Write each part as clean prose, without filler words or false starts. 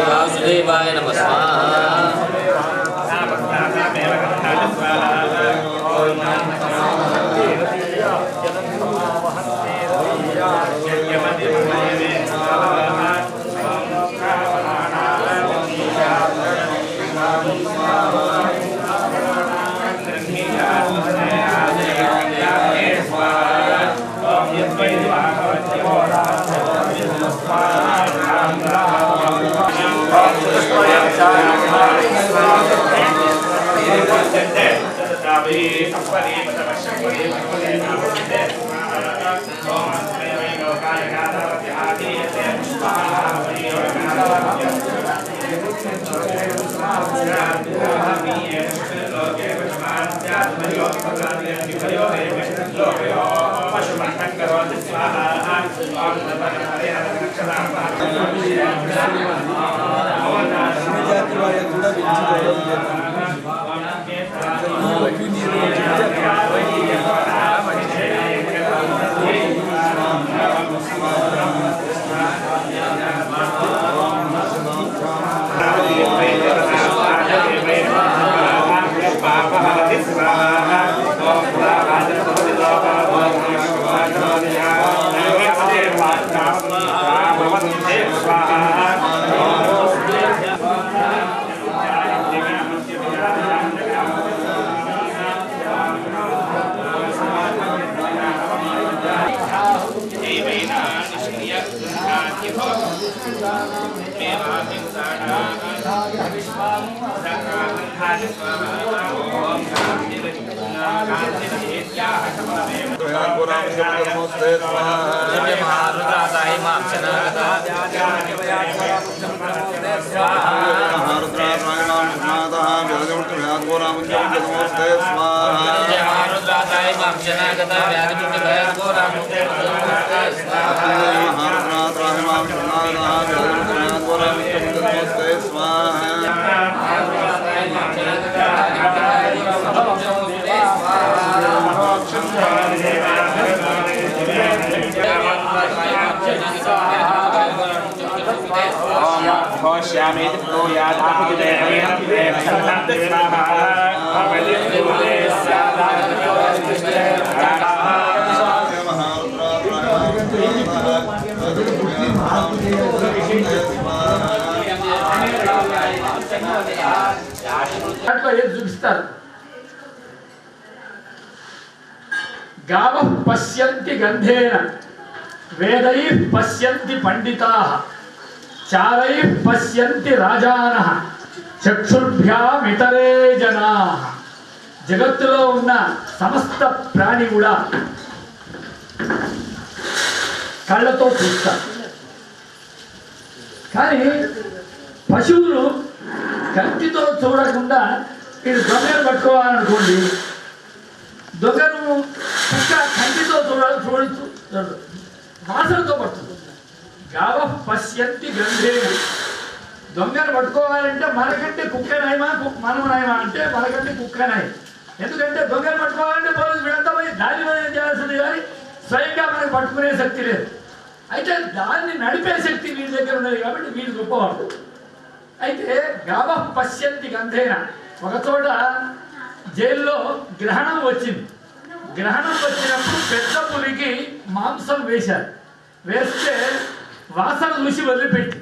वासुदेवाय नमः गावः पश्यन्ति गन्धेन वेदैः पश्यन्ति पंडिताः चारैः पश्यन्ति राजानः चक्षुर्भ्याम् इतरे जनाः जगत्తులో ఉన్న సమస్త ప్రాణి కూడా కళ్ళతో చూస్తారు కానీ పశువులు కంటితో చూడకుండా ఇది దొంగను పట్టుకోవాలనుకోండి దొంగను కంటితో చూడచ్చు వాసనతో పడుతుంది గావ పశ్యంతి గంధేన దొంగను పట్టుకోవాలంటే మనకంటే కుక్క నయమా మనం నయమా అంటే మనకంటే కుక్క నయం ఎందుకంటే దొంగను పట్టుకోవాలంటే పోలీసు వీళ్ళంతా పోయి దాని మీద చేయాల్సింది కానీ స్వయంగా మనకు పట్టుకునే శక్తి లేదు అయితే దాన్ని నడిపే శక్తి వీడి దగ్గర ఉన్నది కాబట్టి వీడు గొప్పవాడు అయితే గావ పశ్యంతి గంధేన ఒక చోట జైల్లో గ్రహణం వచ్చింది గ్రహణం వచ్చినప్పుడు పెద్ద పులికి మాంసం వేశారు వేస్తే వాసన చూసి వదిలిపెట్టి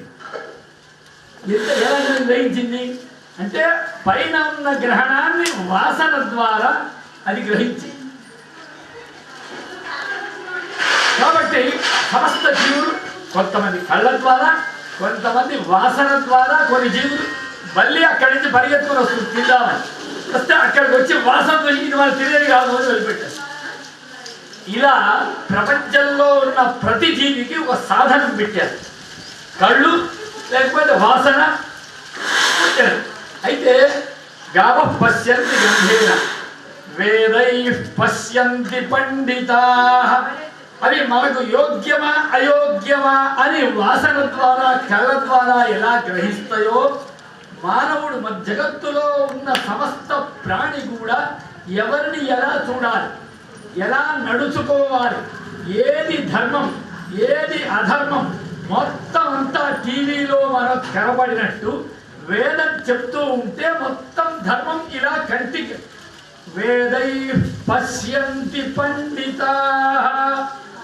ఎంత ఎలా గ్రహించింది అంటే పైన ఉన్న గ్రహణాన్ని వాసన ద్వారా అది గ్రహించి కాబట్టి సమస్త జీవులు కొంతమంది కళ్ళ ద్వారా కొంతమంది వాసన ద్వారా కొన్ని జీవులు మళ్ళీ అక్కడి నుంచి పరిగెత్తుకుని వస్తుంది తిందామని వస్తే అక్కడికి వచ్చి వాసన దొరికింది వాళ్ళు తినేది కాదు అని వదిలిపెట్టారు ఇలా ప్రపంచంలో ఉన్న ప్రతి జీవికి ఒక సాధనం పెట్టారు కళ్ళు లేకపోతే వాసన పెట్టారు అయితే గావ పశ్యంతి గంధేన వేదైః పశ్యంతి పండితాః అవి మనకు యోగ్యమా అయోగ్యమా అని వాసన ద్వారా కళ్ళ ద్వారా ఎలా గ్రహిస్తాయో మానవుడు మన జగత్తులో ఉన్న సమస్త ప్రాణి కూడా ఎవరిని ఎలా చూడాలి, ఎలా నడుచుకోవాలి, ఏది ధర్మం ఏది అధర్మం మొత్తం అంతా టీవీలో మనకు కనబడినట్టు వేదం చెప్తూ ఉంటే మొత్తం ధర్మం ఇలా కంటికి వేదై పశ్యంతి పండితా,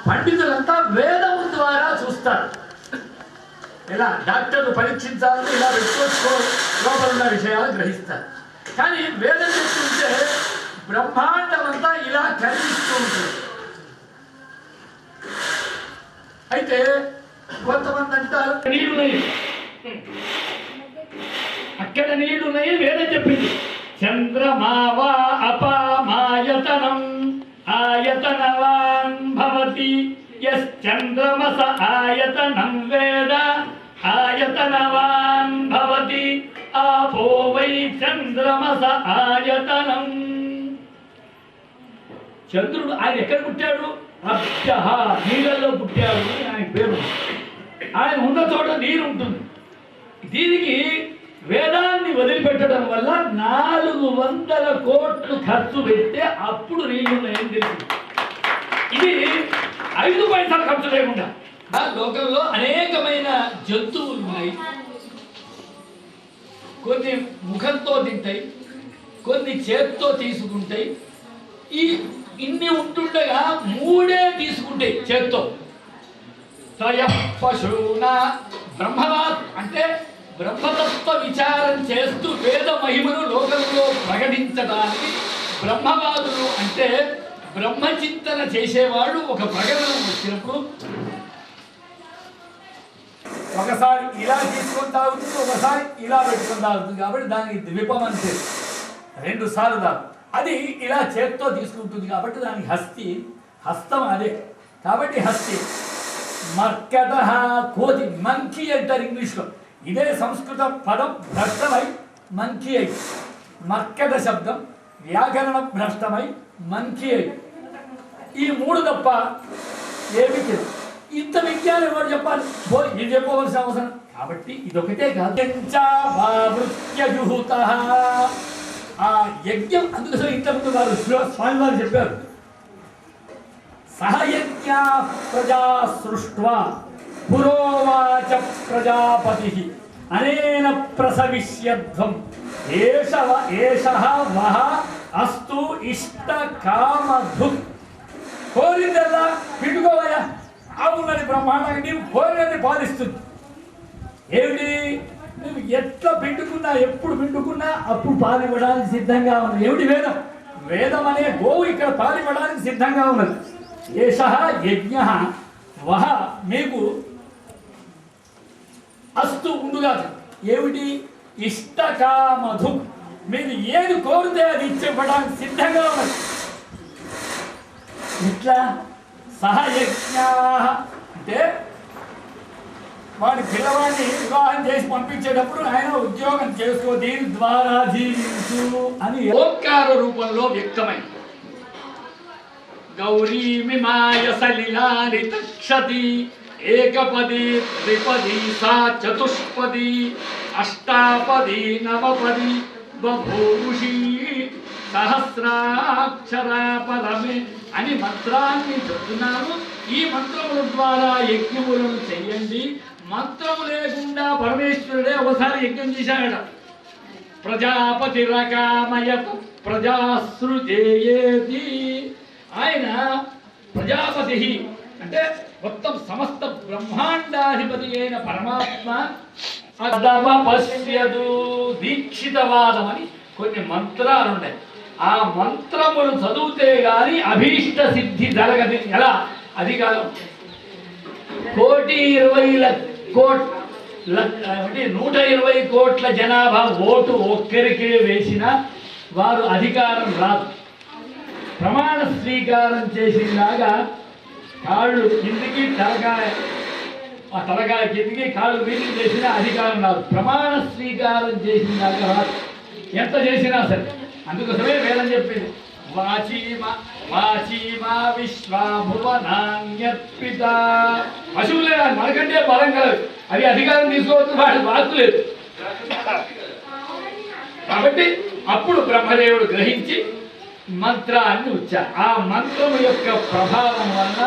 పండితులంతా వేదం ద్వారా చూస్తారు. ఇలా డాక్టర్లు పరీక్షించాలని ఇలా పెట్టుకోవచ్చు, లోపల ఉన్న విషయాలు గ్రహిస్తారు. కానీ వేదం చెప్తుంటే బ్రహ్మాండం అంతా ఇలా కనిపిస్తూ ఉంటుంది. అయితే కొంతమంది అంటారు నీళ్ళున్నాయి, అక్కడ నీళ్లున్నాయి వేదం చెప్పింది. చంద్రమావా అపామాయతనం ఆయతనవాన్ భవతి యశ్చంద్రమస ఆయతనం వేద ఆయతనవాన్ భవతి ఆపో వై చంద్రమస ఆయతనం. చంద్రుడు ఆయన ఎక్కడ పుట్టాడు? అభ్యః నీళ్ళల్లో పుట్టాడు అని ఆయన పేరు. ఆయన ఉన్న చోట నీరు ఉంటుంది. దీనికి వేదాన్ని వదిలిపెట్టడం వల్ల 400 కోట్లు ఖర్చు పెడితే అప్పుడు నీళ్ళున్నాయని తెలిసింది. ఇది 5 పైసలు ఖర్చు లేకుండా. ఆ లోకంలో అనేకమైన జంతువులు ఉన్నాయి. కొన్ని ముఖంతో తింటాయి, కొన్ని చేత్తో తీసుకుంటాయి. ఇన్ని ఉంటుండగా 3 తీసుకుంటాయి చేత్తో. పశువున బ్రహ్మవా అంటే బ్రహ్మతత్వ విచారం చేస్తూ వేద మహిమను లోకంలో ప్రకటించడానికి బ్రహ్మవాదులు అంటే బ్రహ్మచింతన చేసేవాడు ఒక ప్రకటన వచ్చినప్పుడు ఒకసారి ఇలా తీసుకొని తాగుతుంది, ఒకసారి ఇలా పెట్టుకొని తాగుతుంది. కాబట్టి దానికి ద్వీపం అంటే 2 సార్లు తాగు. అది ఇలా చేత్తో తీసుకుంటుంది కాబట్టి దానికి హస్తం అదే. కాబట్టి హస్తి. మర్కట కోతి మంకీ అంటారు ఇంగ్లీష్లో. ఇదే సంస్కృత పదం భ్రష్టమై మంకీ అయి, మర్కట శబ్దం వ్యాకరణ భ్రష్టమై మంకీ అయి. ఈ 3 తప్ప ఏమి లేదు. ఇంత విజ్ఞానం ఎవరు చెప్పాలి? ఇది చెప్పవలసిన అవసరం. కాబట్టి ఇదొకటే కాదు. ఆ యజ్ఞం అందుకోసం ఇంతకుముందు వారు స్వామి వారు చెప్పారు, సహయజ్ఞ ప్రజా సృష్ట్వా పురోవాచ ప్రజాపతి అనేన ప్రసవిష్యధ్వం ఏషః వహ అస్తు ఇష్ట కామధు. కోరిందల్లా పిండుకోవయ్యా, అవునని బ్రహ్మాండంగా నీవు కోరినది పాలిస్తుంది. ఏమిటి? నువ్వు ఎట్లా పిండుకున్నా, ఎప్పుడు పిండుకున్నా అప్పుడు పాలివ్వడానికి సిద్ధంగా ఉన్నది. ఏమిటి? వేదం. వేదం అనే గోవు ఇక్కడ పాలివ్వడానికి సిద్ధంగా ఉన్నది. ఏషః యజ్ఞః వహ మీకు అస్తు ఉండుగా. ఏమిటి? ఇష్టకామధు. మీరు ఏది కోరితే అది ఇచ్చివ్వడానికి సిద్ధంగా ఉన్నది. ఇట్లా సహయజ్ఞా అంటే వాడి పిల్లవాడిని వివాహం చేసి పంపించేటప్పుడు ఆయన ఉద్యోగం చేసుకో, దీని ద్వారా జీవించు అని ఓంకార రూపంలో వ్యక్తమైంది. గౌరీమిమాయ సలిలాని తక్షతి ఏకపది త్రిపది సా చతుష్పది అష్టాపది నవపది బభూషి సహస్రాక్షరా పరమే అని మంత్రాన్ని చెప్తున్నాను. ఈ మంత్రముల ద్వారా యజ్ఞములను చెయ్యండి. మంత్రము లేకుండా పరమేశ్వరుడే ఒకసారి యజ్ఞం చేశాడట. ప్రజాపతి రకామయత ప్రజాసృజేయేతి. ఆయన ప్రజాపతి అంటే మొత్తం సమస్త బ్రహ్మాండాధిపతి అయిన పరమాత్మ. అదమ పశ్యదు దీక్షితవాదం అని కొన్ని మంత్రాలు ఉన్నాయి. ఆ మంత్రములు చదివితే గాని అభీష్ట సిద్ధి జరగదు. ఎలా? అది కాదు. 120 కోట్ల జనాభా ఓటు ఒక్కరికే వేసినా వారు అధికారం రాదు. ప్రమాణ స్వీకారం చేసినలాగా కాళ్ళు కిందికి తలకాయ కిందికి కాళ్ళు వీటికి చేసిన అధికారం రాదు. ప్రమాణ స్వీకారం చేసినలాగా రాదు, ఎంత చేసినా సరే. అందుకోసమే వేదం చెప్పింది వాచీమ వాచీమా విశ్వాభువనాన్యత్పిత. పశువులే మనకంటే బలం కలదు, అది అధికారం తీసుకోవచ్చు, వాడి వాక్కు లేదు. కాబట్టి అప్పుడు బ్రహ్మదేవుడు గ్రహించి మంత్రాన్ని ఉచ్చారు. ఆ మంత్రం యొక్క ప్రభావం వలన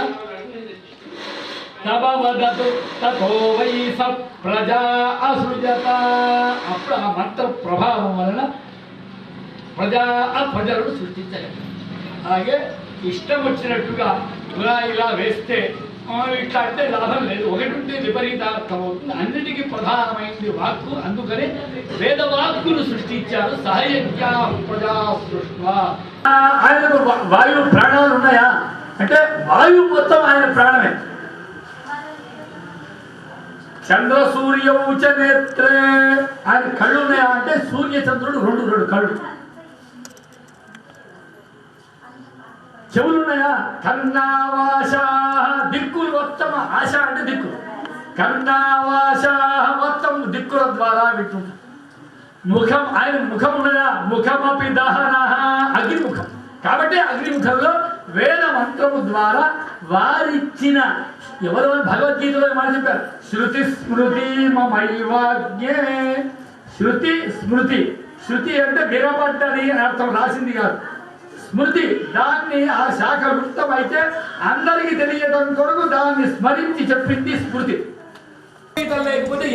తబవదతు తతో వై స ప్రజా అసృజత. అప్పుడు ఆ మంత్ర ప్రభావం వలన ప్రజలను సృష్టించగలరు. అలాగే ఇష్టం వచ్చినట్టుగా ఇలా వేస్తే ఇట్లా అంటే లాభం లేదు, ఒకటి ఉంటే విపరీతార్థం అవుతుంది. అన్నిటికీ ప్రధానమైంది వాక్కు. అందుకని వేదవాక్కును సృష్టించారు. సహయజ్ఞా ప్రజా సృష్టి. ఆయనకు వాయువు ప్రాణాలు ఉన్నాయా అంటే వాయువు మొత్తం ఆయన ప్రాణమే. చంద్ర సూర్యౌచ నేత్రే, ఆయన కళ్ళు ఉన్నాయా అంటే సూర్య చంద్రుడు రెండు కళ్ళు. చెవులు ఉన్నాయా? కర్ణావాస, దిక్కులు మొత్తం. ఆశ అంటే దిక్కు. కర్ణావాస మొత్తం దిక్కుల ద్వారా వింటుంటారు. ముఖం, ఆయన ముఖం ఉన్నదా? ముఖమపి దహన, అగ్నిముఖం. కాబట్టి అగ్నిముఖంలో వేద మంత్రము ద్వారా వారిచ్చిన ఎవరు భగవద్గీతలో మాట చెప్పారు, శృతి స్మృతి మమైవాజ్ఞే. శృతి స్మృతి, శృతి అంటే వినపడ్డది అని అర్థం, రాసింది కాదు. స్మృతి దాన్ని ఆ శాఖ వృత్తమైతే అందరికీ తెలియడం కొరకు దాన్ని స్మరించి చెప్పింది స్మృతి. లేకపోతే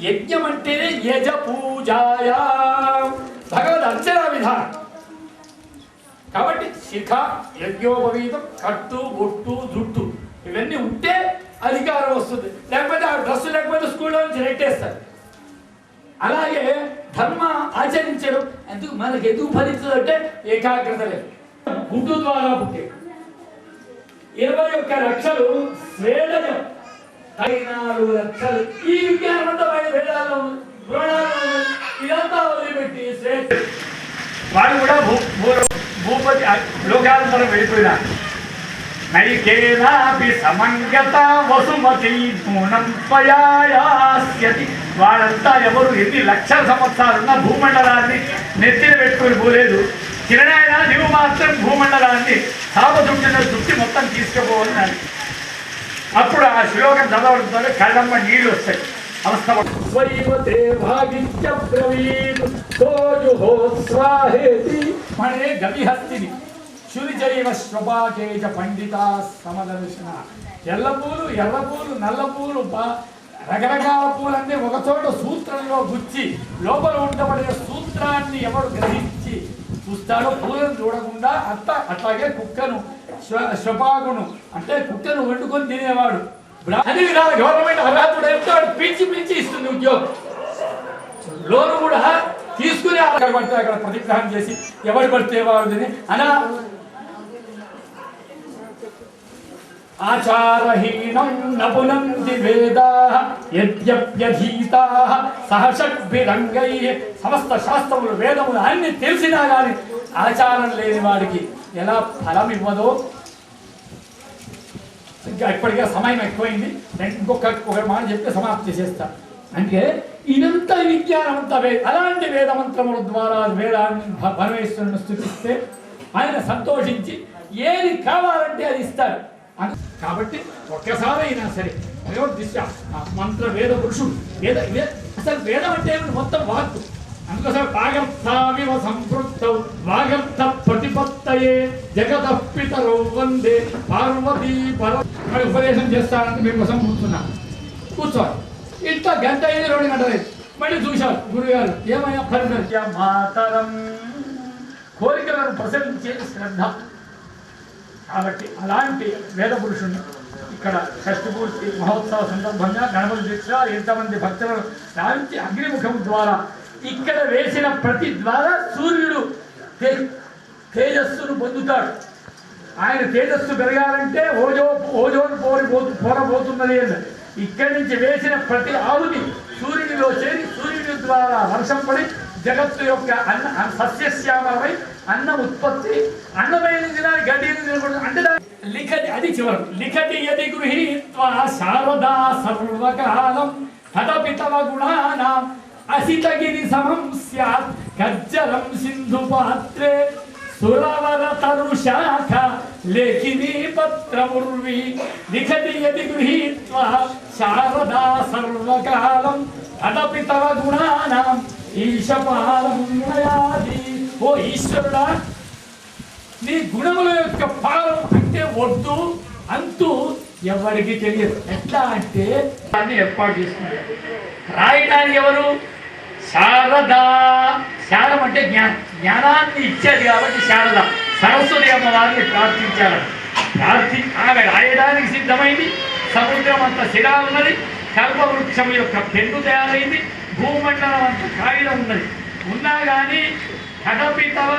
యజ్ఞం అంటేనే యజ పూజాయ, భగవద్ అర్చన విధానం. కాబట్టి శిఖ, యజ్ఞోపవీతం, కట్టు, బొట్టు, జుట్టు ఇవన్నీ ఉంటే అధికారం వస్తుంది. లేకపోతే ఆ డ్రెస్సు లేకపోతే స్కూల్లో నుంచి నెట్టేస్తారు. అలాగే ధర్మ ఆచరించడం మనకు ఎందుకు ఫలిస్తుంది అంటే ఏకాగ్రత లేదు. గుడ్డు ద్వారా పుట్టే 21 లక్షలు స్వేదజం, 14 లక్షలు ఈ విజ్ఞానం అంతా వేదాల్లో పురాణాల్లో ఇదంతా వదిలిపెట్టి వాడు కూడా భూపతి లోకాంతరం వెళ్ళిపోయినారు. నైకేనాపి సమంగత వసుమతి నూనం త్వయాయాస్యతి. వాళ్ళంతా ఎవరు ఎన్ని లక్షల సంవత్సరాలున్నా భూమండలాన్ని నెత్తిన పెట్టుకుని పోలేదు. చిరణాయన నీవు మాత్రం భూమండలాన్ని సాపదుట్టిన దుట్టి మొత్తం తీసుకుపోవాలి. అప్పుడు ఆ శ్లోకం చదవడంతో కళ్ళమ్మ నీళ్ళు వస్తాయి. మనే గవిహస్తిని శురిజైవ శ్వపాకేజ పండిత సమదర్శన. ఎల్లపూలు, ఎర్రపూలు, నల్లపూలు, రకరకాల పూలన్నీ ఒకచోట సూత్రంలో గుచ్చి లోపల ఉండబడే సూత్రాన్ని ఎవరు గ్రహించి చూస్తాడో పూలను చూడకుండా అట్లాగే కుక్కను, శ్వపాకును అంటే కుక్కను వండుకొని తినేవాడు. అది గవర్నమెంట్ అర్హతుడు చెప్తాడు, పిలిచి ఇస్తుంది ఉద్యోగం. లోను కూడా తీసుకుని అక్కడ పడితే అక్కడ ప్రతిగ్రహం చేసి ఎవరు పడితే వాడిని అనా ఆచారహీనం నపునంతి వేదాః యద్యప్యధీతాః సహషడ్భిరంగైః. సమస్త శాస్త్రములు, వేదములు అన్ని తెలిసినా కానీ ఆచారం లేని వాడికి ఎలా ఫలం ఇవ్వదో. ఇంకా ఇప్పటికే సమయం ఎక్కువైంది, ఇంకొక మాట చెప్తే సమాప్తి చేసేస్తా. అంటే ఇదంతా విజ్ఞానం అంతా అలాంటి వేదమంత్రముల ద్వారా వేదాన్ని పరమేశ్వరుని స్తుతిస్తే ఆయన సంతోషించి ఏది కావాలంటే అది ఇస్తారు. కాబట్టి ఒక్కసారి అయినా సరే భగవద్గీత మంత్ర వేద పురుషుడు అసలు వేదం అంటే మొత్తం వాక్కు. అందుకోసం వాగర్థావివ సంపృక్తౌ వాగర్థ ప్రతిపత్తయే జగతః పితరౌ వందే పార్వతీ పర. ఉపదేశం చేస్తానంటే మీకోసం కూర్చోవాలి. ఇంట్లో గంట అయింది, 2 గంటలు మళ్ళీ చూశారు గురుగారు ఏమయ్యా పరిణత్య మాతరం. కోరికలను ప్రసరించే శ్రద్ధ. కాబట్టి అలాంటి వేద పురుషుని ఇక్కడ షష్ఠపూర్తి మహోత్సవ సందర్భంగా గణపతి దీక్ష ఎంతమంది భక్తులను రావించి అగ్నిముఖం ద్వారా ఇక్కడ వేసిన ప్రతి ద్వారా సూర్యుడు తేజస్సును పొందుతాడు. ఆయన తేజస్సు పెరగాలంటే ఓజోన్ పోరబోతున్నది అన్నది. ఇక్కడి నుంచి వేసిన ప్రతి ఆవుని సూర్యుడిలో చేరి సూర్యుడి ద్వారా వర్షం పడి జగత్తు యొక్క సస్యశ్యామలమై అన్నం ఉత్పత్తి, అన్నమైన దినాన్ని గడ్డిని తినకూడదు అంటే లిఖతి. అది చివరం లిఖతి యది గృహీత్వా శారదా సర్వకాలం తదపి తవ గుణానాం అసితగిరి సమం స్యాత్ గజ్జలం సింధు పాత్రే సురవర తరు శాఖ లేఖిని పత్రముర్వి లిఖతి యది గృహీత్వా శారదా సర్వకాలం అదపి తవ గుణానాం ఈశపాలం నయాది. ఓ ఈశ్వరుడా, నీ గుణముల యొక్క పాలం అంటే ఒడ్డు అంతు ఎవరికి తెలియదు. ఎట్లా అంటే దాన్ని ఏర్పాటు చేసుకున్నారు. రాయడానికి ఎవరు? శారదా. శారం అంటే జ్ఞానాన్ని ఇచ్చేది కాబట్టి శారద. సరస్వతి అమ్మవారిని ప్రార్థించారు. ఆమె రాయడానికి సిద్ధమైంది. సముద్రం అంత శిలా ఉన్నది. కల్పవృక్షం యొక్క పెన్ను తయారైంది. భూమండలం అంత కాగితం ఉన్నది. ఉన్నా కానీ కదపి తవ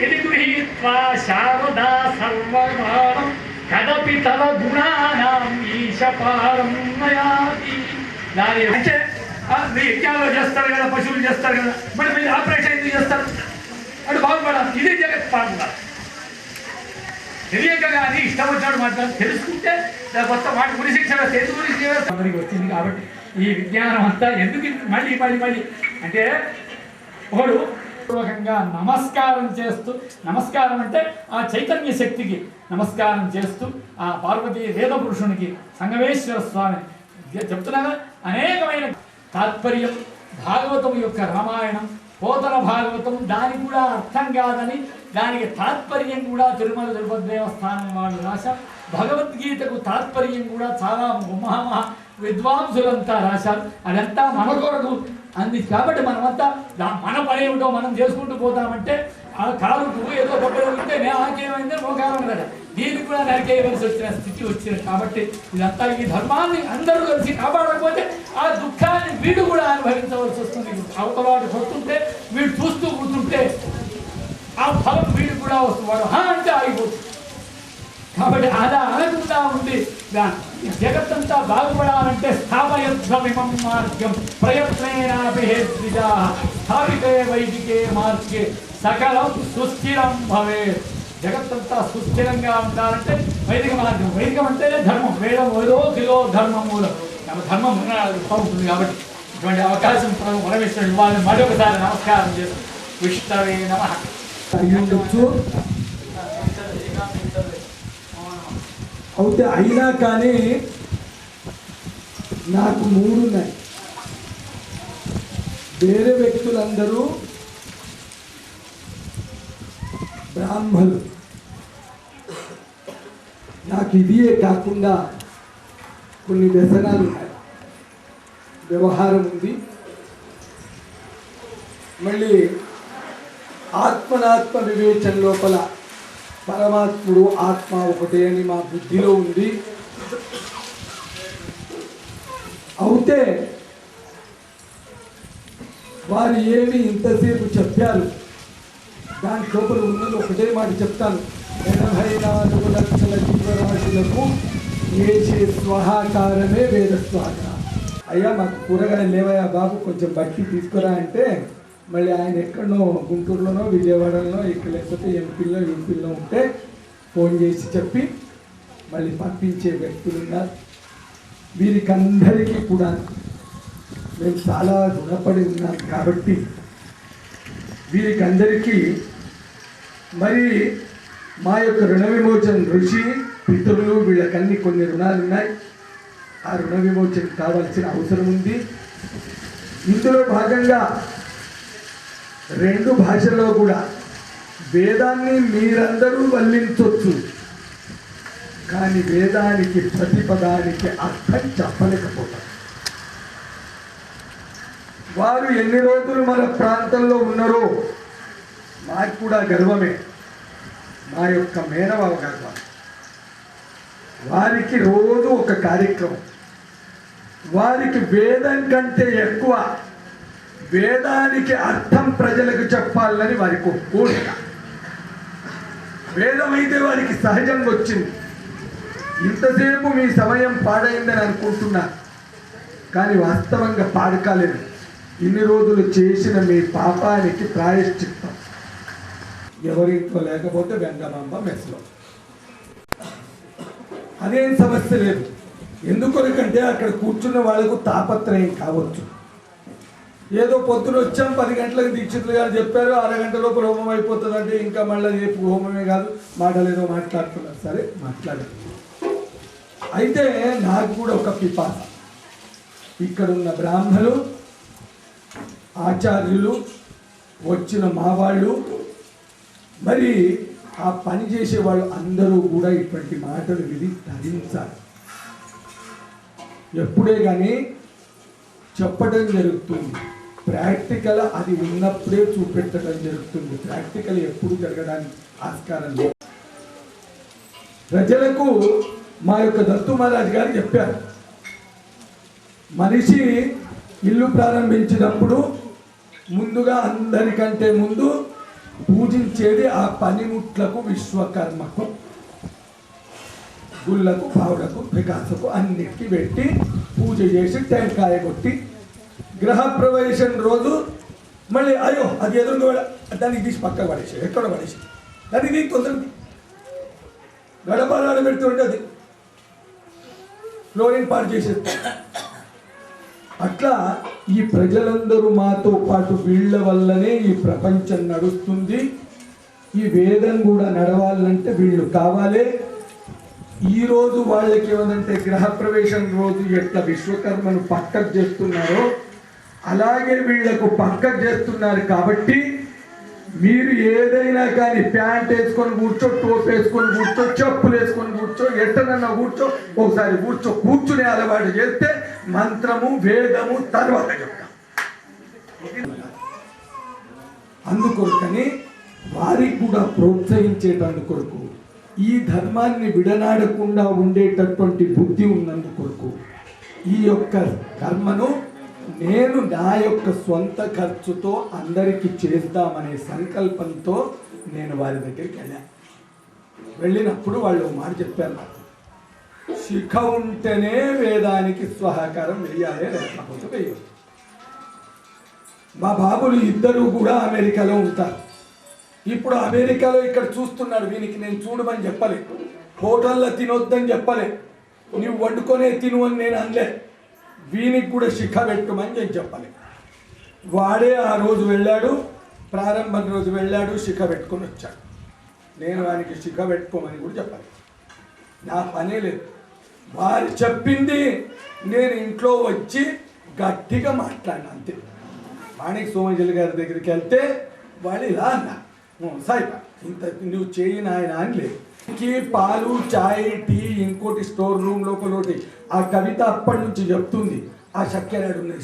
ఎది గృహీత్వా శారదా సర్వకాలం కదపి తవ గుణానాం ఈశపారం నయాతి. దాని అంటే మీరు యజ్ఞాలు చేస్తారు కదా, పశువులు చేస్తారు కదా, మరి మీరు ఆపరేషన్ ఎందుకు చేస్తారు అంటే బాగుపడాలి. ఇదే జగత్ బాగుండాలి. తెలియక కానీ ఇష్టం వచ్చినప్పుడు మాత్రం తెలుసుకుంటే కొత్త మాట గురిశిక్షణ అందరికి వచ్చింది. కాబట్టి ఈ విజ్ఞానం అంతా ఎందుకు మళ్ళీ మళ్ళీ మళ్ళీ అంటే ఒకడు పూర్వకంగా నమస్కారం చేస్తూ, నమస్కారం అంటే ఆ చైతన్య శక్తికి నమస్కారం చేస్తూ ఆ పార్వతీ వేద పురుషునికి సంగమేశ్వర స్వామి చెప్తున్నాగా అనేకమైన తాత్పర్యం. భాగవతం యొక్క రామాయణం, పోతన భాగవతం దానికి కూడా అర్థం కాదని దానికి తాత్పర్యం కూడా తిరుమల తిరుపతి దేవస్థానం వాళ్ళు రాశారు. భగవద్గీతకు తాత్పర్యం కూడా చాలా మహా విద్వాంసులంతా రాశారు. అదంతా మన కొరకు అంది. కాబట్టి మనమంతా మన పని ఏమిటో మనం చేసుకుంటూ పోతామంటే ఆ కాలుకు ఏదో కొబ్బరి ఉంటే నాకేమైంది మోకాలం కదా, దీనికి కూడా నరికేయవలసి వచ్చిన స్థితి వచ్చింది. కాబట్టి ఇదంతా ఈ ధర్మాన్ని అందరూ కలిసి కాపాడకపోతే ఆ దుఃఖాన్ని వీడు కూడా అనుభవించవలసి వస్తుంది. అవతలాడు కొడుతుంటే వీడు చూస్తూ కూర్చుంటే ఆ ఫలం వీడు కూడా వస్తుంది. అంటే ఆగిపోతుంది. కాబట్టి అలా అనకుండా ఉండి జగత్తంతా బాగుపడాలంటే స్థాపయధ్వమిమం మార్గం ప్రయత్నేనాభిహేద్విజా స్థాపితే వైదికే మార్గే సకలం సుస్థిరం భవే. జగత్తంతా సుస్థిరంగా ఉండాలంటే వైదిక మార్గం. వైదికం అంటేనే ధర్మం. వేదం ఏదో కిలో ధర్మం మూలం. ధర్మం ఉంటుంది. కాబట్టి ఇటువంటి అవకాశం పరమేశ్వరుడు ఇవ్వాలని మరొకసారి నమస్కారం చేస్తూ విష్ణవే నమః. అయితే అయినా కానీ నాకు 3 ఉన్నాయి. వేరే వ్యక్తులందరూ బ్రాహ్మణులు. నాకు ఇదియే కాకుండా కొన్ని వ్యసనాలు ఉన్నాయి. వ్యవహారం ఉంది. మళ్ళీ ఆత్మనాత్మ వివేచన లోపల పరమాత్ముడు ఆత్మ ఒకటే అని మా బుద్ధిలో ఉంది. అయితే వారు ఏమి ఇంతసేపు చెప్పారు, దాని లోపల ఉన్నది ఒకటే మాట చెప్తాను. 84 లక్షల జీవరాశులకు వేసే స్వహాకారమే వేద స్వాహాకారం. అయ్యా మాకు కూరగాయలు లేవయ్యా బాబు, కొంచెం బట్టి తీసుకురా అంటే మళ్ళీ ఆయన ఎక్కడనో గుంటూరులోనో విజయవాడలోనో ఇక్కడ లేకపోతే ఎంపీలో యూపీలో ఉంటే ఫోన్ చేసి చెప్పి మళ్ళీ పంపించే వ్యక్తులు ఉన్నారు. వీరికందరికీ కూడా మేము చాలా రుణపడి ఉన్నాం. కాబట్టి వీరికందరికీ మరి మా యొక్క రుణ విమోచన ఋషి పితరులు వీళ్ళకన్నీ కొన్ని రుణాలు ఉన్నాయి. ఆ రుణ విమోచన కావాల్సిన అవసరం ఉంది. ఇందులో భాగంగా 2 భాషల్లో కూడా వేదాన్ని మీరందరూ వల్లించవచ్చు, కానీ వేదానికి ప్రతిపదానికి అర్థం చెప్పలేకపోతారు. వారు ఎన్ని రోజులు మన ప్రాంతంలో ఉన్నారో మాకు కూడా గర్వమే. మా యొక్క మేనమావ గర్వం. వారికి రోజు ఒక కార్యక్రమం. వారికి వేదం కంటే ఎక్కువ వేదానికి అర్థం ప్రజలకు చెప్పాలని వారికి కోరిక. వేదం అయితే వారికి సహజంగా వచ్చింది. ఇంతసేపు మీ సమయం పాడైందని అనుకుంటున్నా, కానీ వాస్తవంగా పాడకాలేదు. ఇన్ని రోజులు చేసిన మీ పాపానికి ప్రాయశ్చిత్తం. ఎవరింట్లో లేకపోతే వెంగమాంబ మెస్లో, అదేం సమస్య లేదు. ఎందుకొరకంటే అక్కడ కూర్చున్న వాళ్ళకు తాపత్రయం కావచ్చు. ఏదో పొద్దున వచ్చాం 10 గంటలకు దీక్షితులు గారు చెప్పారు, అరగంట లోపల హోమం అయిపోతుందంటే ఇంకా మళ్ళీ రేపు హోమమే కాదు మాటలు ఏదో మాట్లాడుతున్నారు. సరే మాట్లాడారు. అయితే నాకు కూడా ఒక పిపాస, ఇక్కడున్న బ్రాహ్మణులు ఆచార్యులు వచ్చిన మా వాళ్ళు మరి ఆ పని చేసే వాళ్ళు అందరూ కూడా ఇటువంటి మాటలు విని ధరించాలి. ఎప్పుడే కానీ చెప్పడం జరుగుతుంది, ప్రాక్టికల్ అది ఉన్నప్పుడే చూపెట్టడం జరుగుతుంది. ప్రాక్టికల్ ఎప్పుడు జరగడానికి ఆస్కారం లేదు. ప్రజలకు మా యొక్క దత్తు మహారాజ్ గారు చెప్పారు, మనిషి ఇల్లు ప్రారంభించినప్పుడు ముందుగా అందరికంటే ముందు పూజించేది ఆ పనిముట్లకు, విశ్వకర్మకు, గుళ్ళకు, పావులకు, వికాసకు అన్నిటికీ పెట్టి పూజ చేసి టెంకాయ కొట్టి గృహ ప్రవేశం రోజు మళ్ళీ అయ్యో అది ఎదురుగా దానికి తీసి పక్కకు పడేసి ఎక్కడ పడేసి దానికి దీనికి తొందరది గడపడాలు పెడుతుంటే అది ఫ్లోరిన్ పాడు చేసేది. అట్లా ఈ ప్రజలందరూ మాతో పాటు వీళ్ళ వల్లనే ఈ ప్రపంచం నడుస్తుంది. ఈ వేదం కూడా నడవాలంటే వీళ్ళు కావాలి. ఈరోజు వాళ్ళకి ఏమంటే గృహప్రవేశం రోజు ఎట్లా విశ్వకర్మను పక్కకు చేస్తున్నారో అలాగే వీళ్లకు పక్కకు చేస్తున్నారు. కాబట్టి మీరు ఏదైనా కానీ ప్యాంట్ వేసుకొని కూర్చో, టోప్ వేసుకొని కూర్చో, చెప్పులు వేసుకొని కూర్చో, ఎట్టనన్నా కూర్చో, ఒకసారి కూర్చునే అలవాటు చేస్తే మంత్రము వేదము తర్వాత చెప్తాం. అందుకొరకని వారికి కూడా ప్రోత్సహించేటందుకొరకు ఈ ధర్మాన్ని విడనాడకుండా ఉండేటటువంటి బుద్ధి ఉన్నందుకొరకు ఈ యొక్క కర్మను నేను నా యొక్క స్వంత ఖర్చుతో అందరికీ చేద్దామనే సంకల్పంతో నేను వారి దగ్గరికి వెళ్ళినప్పుడు వాళ్ళు మాట చెప్పారు, నాకు శిఖ ఉంటేనే వేదానికి స్వహకారం వేయాలి, లేకపోతే వేయాలి. మా బాబులు ఇద్దరు కూడా అమెరికాలో ఉంటారు. ఇప్పుడు అమెరికాలో ఇక్కడ చూస్తున్నాడు, వీనికి నేను చూడమని చెప్పలే, హోటల్లో తినొద్దని చెప్పలే, నువ్వు వండుకొనే తిను అని నేను అనలే, వీనికి కూడా శిఖ పెట్టుమని నేను చెప్పలే. వాడే ఆ రోజు వెళ్ళాడు, ప్రారంభం రోజు వెళ్ళాడు, శిఖ పెట్టుకొని వచ్చాడు. నేను వానికి శిఖ పెట్టుకోమని కూడా చెప్పాలి, నా పనే లేదు. వారు చెప్పింది నేను ఇంట్లో వచ్చి గట్టిగా మాట్లాడినా అంతే. మాణిక సోమజల్ గారి దగ్గరికి వెళ్తే వాళ్ళు ఇలా అన్నా, సాయిపా ఇంత నువ్వు చేయి నాయన అని లేదు. పాలు, చాయ్, టీ, ఇంకోటి స్టోర్ రూమ్ లోపల ఆ కవిత అప్పటి నుంచి చెప్తుంది, ఆ చక్కెరాడున్నది,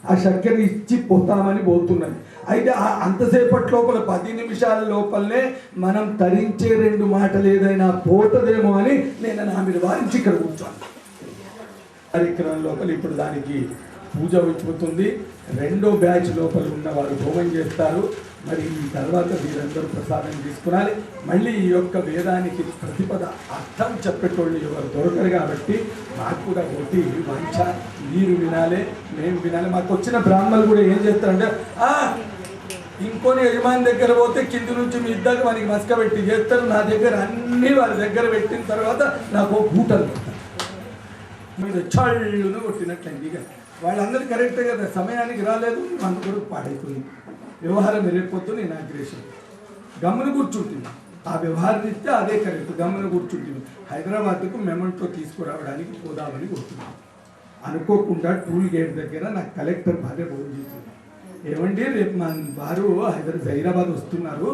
ఆ చక్కెర ఇచ్చి పోతామని పోతున్నది. అయితే అంతసేపటి లోపల 10 నిమిషాల లోపలనే మనం తరించే 2 మాటలు ఏదైనా పోతుందేమో అని నేను నా మీద వారించి ఇక్కడ కూర్చోను. కార్యక్రమం లోపల ఇప్పుడు దానికి పూజ అయిపోతుంది. 2వ బ్యాచ్ లోపల ఉన్న వారు హోమం చేస్తారు. మరి ఈ తర్వాత వీరందరూ ప్రసాదం తీసుకునాలి. మళ్ళీ ఈ యొక్క వేదానికి ప్రతిపద అర్థం చెప్పేటోళ్ళు ఎవరు దొరకరు. కాబట్టి మాకు కూడా ఒకటి మంచ మీరు వినాలి, మేము వినాలి. మాకు వచ్చిన బ్రాహ్మణులు కూడా ఏం చేస్తారంటే, ఇంకొని యజమాని దగ్గర పోతే కింది నుంచి మీ ఇద్దరు మనకి మస్క పెట్టి చేస్తారు. నా దగ్గర అన్నీ వారి దగ్గర పెట్టిన తర్వాత నాకు బూటలు మీద చళ్ళును కొట్టినట్లయింది. ఇక వాళ్ళందరూ కరెక్టే కదా, సమయానికి రాలేదు, అందుకు పాడైపోయింది. వ్యవహారం వెళ్ళిపోతుంది. ఇనాగ్రేషన్ గమ్మున కూర్చుంటుంది, ఆ వ్యవహారం ఇస్తే అదే కరెక్ట్. గమ్మున కూర్చుంటుంది. హైదరాబాద్కు మెమంటో తీసుకురావడానికి పోదామని కూర్చున్నాం. అనుకోకుండా టూల్ గేట్ దగ్గర నాకు కలెక్టర్ భార్య ఫోన్ చేసింది, ఏమండి రేపు మా వారు హైదరాబాద్ వస్తున్నారు,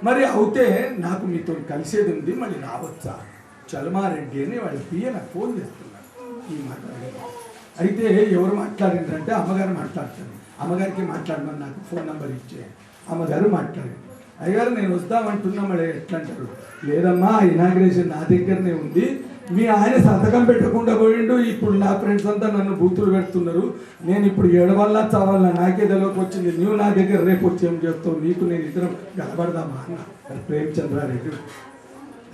మరి అవుతే నాకు మీతో కలిసేది ఉంది, మళ్ళీ రావచ్చా? చలమారెడ్డి అని వాళ్ళ పియ్య నాకు ఫోన్ చేస్తున్నారు. ఈ మాట్లాడారు. అయితే ఎవరు మాట్లాడిందంటే అమ్మగారు మాట్లాడుతాను. అమ్మగారికి మాట్లాడమని నాకు ఫోన్ నెంబర్ ఇచ్చే. అమ్మగారు మాట్లాడారు. అయ్యగారు నేను వస్తామంటున్నా, మళ్ళీ ఎట్లా అంటారు? లేదమ్మా, ఇనాగ్రేషన్ నా దగ్గరనే ఉంది, మీ ఆయన సంతకం పెట్టకుండా పోయిండు, ఇప్పుడు నా ఫ్రెండ్స్ అంతా నన్ను బూతులు పెడుతున్నారు, నేను ఇప్పుడు ఏడవల్లా చావాలా నాకే తెలియక వచ్చింది, నువ్వు నా దగ్గర రేపు వచ్చి ఏం చేస్తావు, నీకు నేను ఇద్దరం గడబడదామా అన్న ప్రేమచంద్రారెడ్డి.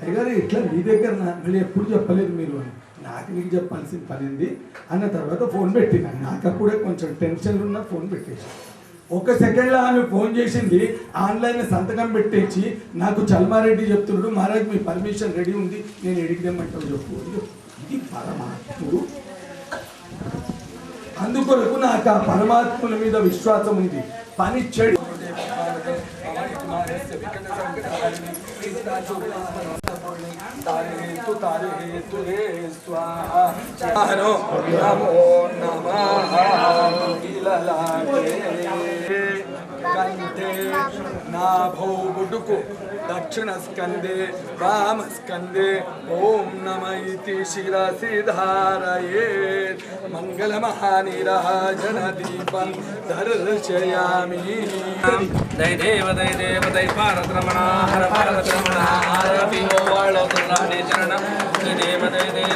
అయ్యగారు ఇట్లా మీ దగ్గర మళ్ళీ ఎప్పుడు చెప్పలేదు మీరు అని. నాకు నీకు చెప్పాల్సిన పని ఉంది అన్న తర్వాత ఫోన్ పెట్టినా. నాకు అప్పుడే కొంచెం టెన్షన్ ఉన్న ఫోన్ పెట్టేసి 1 సెకండ్లో ఆమె ఫోన్ చేసింది, ఆన్లైన్లో సంతకం పెట్టేసి నాకు చల్మారెడ్డి చెప్తున్నాడు, మహారాజ్ మీ పర్మిషన్ రెడీ ఉంది, నేను ఎడిగిదేమంటావు చెప్పు. ఇది పరమాత్ముడు. అందుకొరకు నాకు ఆ పరమాత్ముల మీద విశ్వాసం ఉంది. పని చెడు నమో నమః కంఠే నాభౌ బుడుకు దక్షిణ స్కందే వామ స్కందే ఓం నమ ఇతి శిరసి ధారయేత్ మంగళ మహానిరాజన దీపం దర్శయామి. దై దేవ భారత రమణ హర భారత రమణ ఆరతి ఓవాళో తుల్లాని చరణం దై దేవ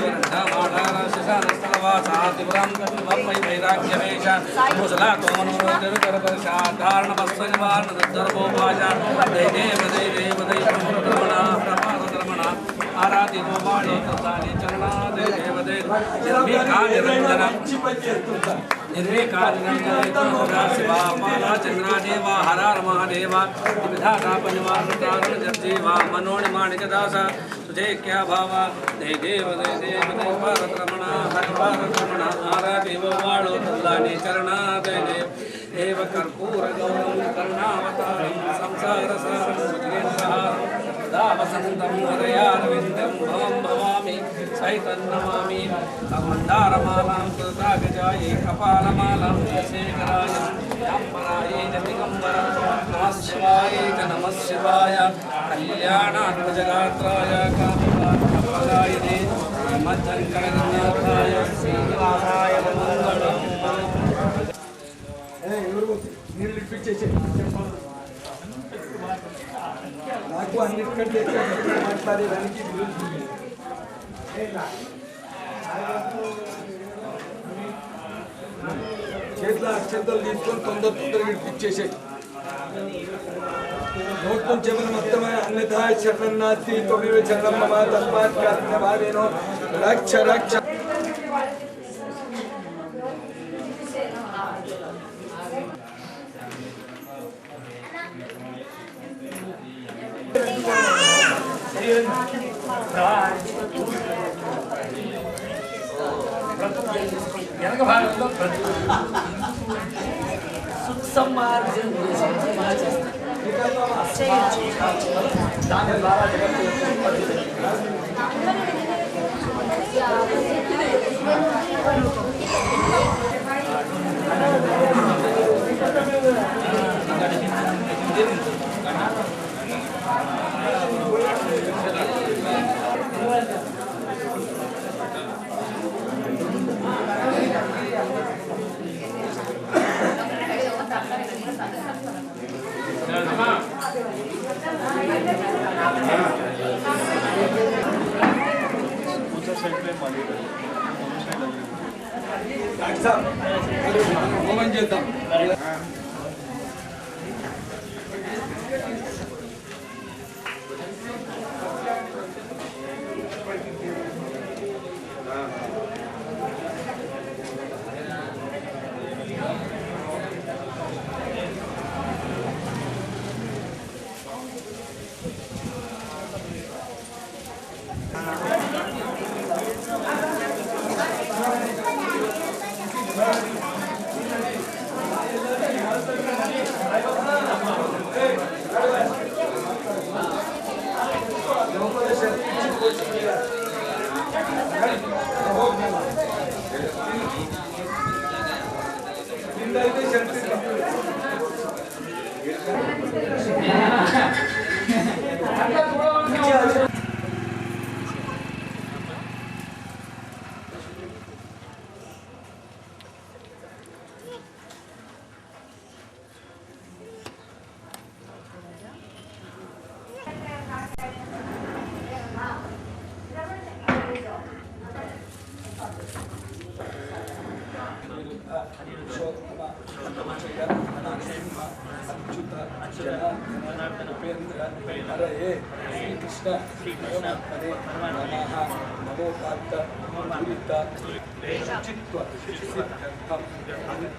రంగమాళ శిశానస్థలవాసాతిపురం వప్పై వైరాగ్యవేష ముసలాతో మనోరుకర పరిషాధారణ పస్సనివారణ దర్భోపాజ దై దేవ భారత రమణ హర భారత రమణ ఆరాతి ఓవాళో తుల్లాని చరణ దై దేవ నిర్వికార్యరంజన శివ మాలా చంద్రాదేవ హర మహాదేవ విధాతా పంచమాత్రారుణ జర్జీవ మనోణి మాణికదాస సుజేక్యా భావ దై దేవ భారత రమణ హర భారత రమణ ఆరాదేవ వాళో తల్లాని చరణ దై దేవ కర్పూర గౌరం కరుణావతారం సంసార సారం వసంతం హరయారవిందం భవం భవామి సైతన్నమామి మందారమాలాం కృతాగజాయే కపాలమాలాం శేఖరాయ యాంబరాయే దిగంబర నమః శివాయ నమః శివాయ కళ్యాణాత్మజగాత్రాయ కామదాయనే మధ్యంకరగణాథాయ శ్రీనివాసాయ మంగళం. నీళ్ళు ఇప్పించేసి నాకు అన్నిటికంటే మాట్లాడేదానికి చేతిలో అక్షంతలు తీసుకొని తొందరగా ఇప్పించేసే నోట్లో చెవులు మొత్తం అన్యథా శరణం నాస్తి తొమ్మిది చరణం మమ తస్మాత్ కారణవాదేనో రక్ష రక్ష. వెనక భాగంలో సుసంమార్జన దాని ద్వారా హోమం చేద్దాం. నమో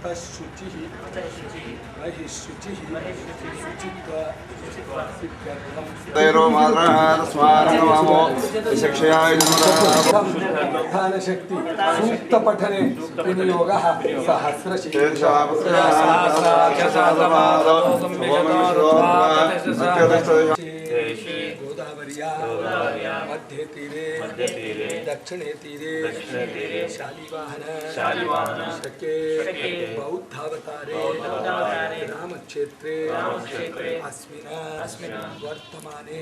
शुचिः बहिःशुचिः तैरो मातरः तस्मान्नमो शिक्षयाय प्रधानशक्ति सूक्तपठने विनियोगः गोदावर्या मध्ये तीरे दक्षिणे तीरे शालिवाहन शके बौद्धावतारे रामक्षेत्रे अस्मिन् वर्तमाने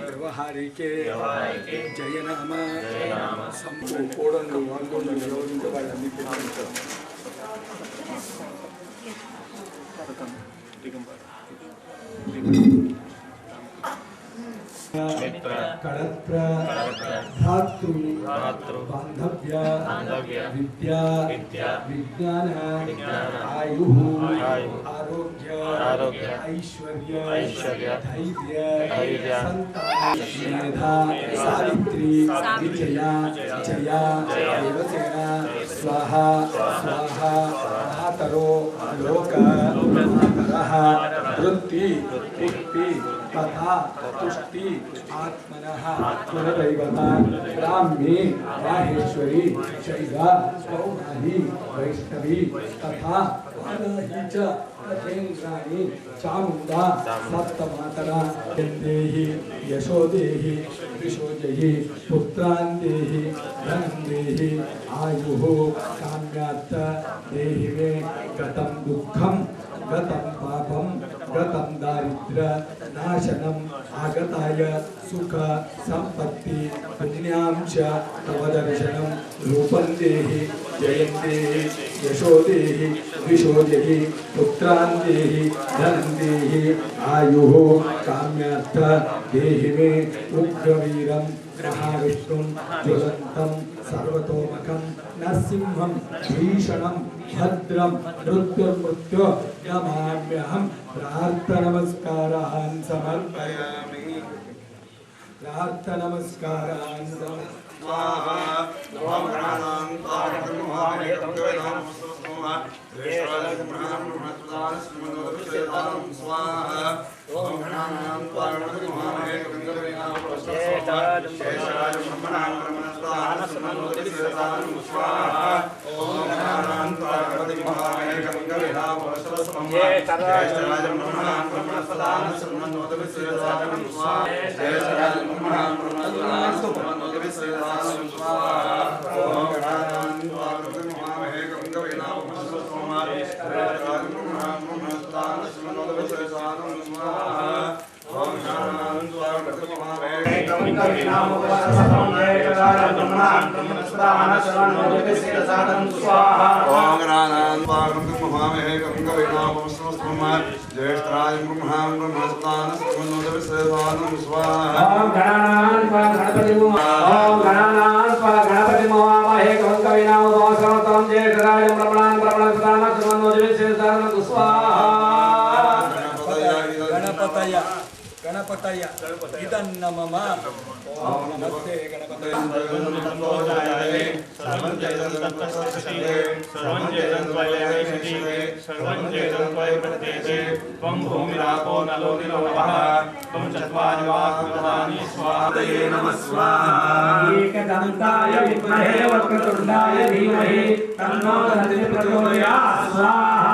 व्यवहारिके जयनाम संभो कोडंडु वांगोंडु योगिंद వాళ్ళని कड़त्र धातृ बांधव्य विद्या विज्ञान आयुः आरोग्य ऐश्वर्य धैर्य संतान मेधा सावित्री विजया जया देवसेना स्वाहा स्वाहा मातरो लोक मातरः वृत्ति पुष्टि तथा तुष्टि आत्मनः कुलदैवता ब्राह्मी माहेश्वरी शैवा पौराही वैष्णवी तथा वाराही च तथेन्द्राणी चामुण्डा सप्तमातरा देहि यशो देहि विशोजहि पुत्रान् देहि धनं देहि आयुः काम्यात् देहि मे गतं दुःखं गतं पापं गतं दारिद्र्य नाशनम् आगताय सुख संपत्ति पुण्यां च तव दर्शनं रूपं देहि जयं देहि यशो देहि विशो देहि पुत्रान् देहि धनं देहि आयुः काम्यार्थ देहि मे उग्रवीरं महाविष्णुं ज्वलन्तं सर्वतोमुखं नरसिंहं भीषणं भद्रं मृत्युर्मृत्यो नमाम्यहं प्रार्थनमस्कारान् समर्पयामि प्रार्थनमस्कारान् स्वाहा ओम गणानां स्वाहा ओम गणानां ज्येष्ठराज ब्रह्मणां ब्रह्मस्तान स्मन्नोदविश्वेदानं स्वाहा ओम गणानां गणपति मवामहे कवं कविनाम उपमश्रवस्तमं ज्येष्ठराज ब्रह्मणां ब्रह्मस्तान स्मन्नोदविश्वेदानं स्वाहा गणपतय गणपतय इदन्न मम ओम नमस्ते गणपतये सर्वं जयदं तत्सृष्टिरे सर्वं जयदं त्वयैवेशिरे सर्वं जयदं त्वयैप्रत्येते त्वं भूमिरापो नलो निलोभः त्वं चत्वारि वाक्प्रदानि स्वाहादये नमः स्वाहा एकदन्ताय विद्महे वक्रतुण्डाय धीमहि तन्नो दन्ति प्रचोदयात् स्वाहा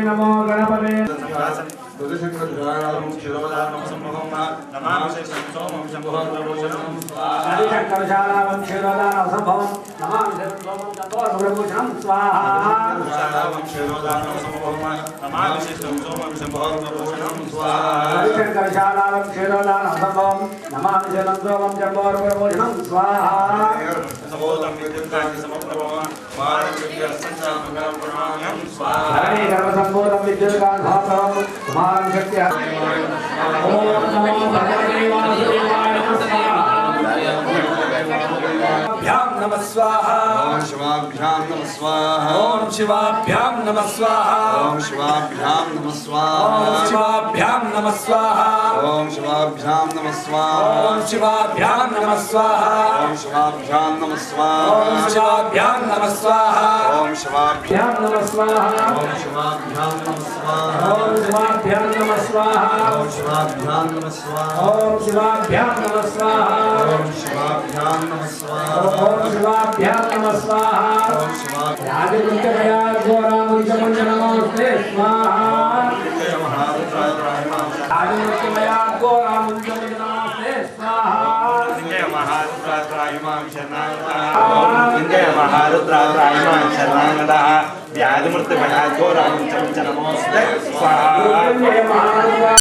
नमो गणपते शंकरशालावं क्षीरोदानं संभवं नमामि सोमं चतुर्भुजं स्वाहा शंकरशालावं क्षीरोदानं संभवं नमामि सोमं चतुर्भुजं स्वाहा हरे सर्वसंभूतं विद्युत्कान्तं कुमारं शक्त्या ఓం శివాభ్యాం నమః స్వాహా ఓం శివాభ్యాం నమః స్వాహా ఓం శివాభ్యాం నమః స్వాహా ఓం శివాభ్యాం నమః స్వాహా ఓం శివాభ్యాం నమః స్వాహా ఓం శివాభ్యాం నమః స్వాహా ఓం శివాభ్యాం నమః స్వాహా ఓం శివాభ్యాం నమః స్వాహా ఓం శివాభ్యాం నమః స్వాహా ఓం శివాభ్యాం నమః స్వాహా ఓం శివాభ్యాం నమః స్వాహా ఓం శివాభ్యాం నమః స్వాహా ఓం శివాభ్యాం నమః స్వాహా ఓం శివాభ్యాం నమః స్వాహా ఓం శివాభ్యాం రాజముఖ్యమయా ఘోరాముఖ్యమంజనమోస్తే స్వాహా రాజముఖ్యమయా ఘోరాముఖ్యమంజనమోస్తే స్వాహా విజయ మహారుద్రాత్రాయమాం శరణాగతః వ్యాధిమృత్యుభయాఘోరాం చ నమోస్తే స్వాహా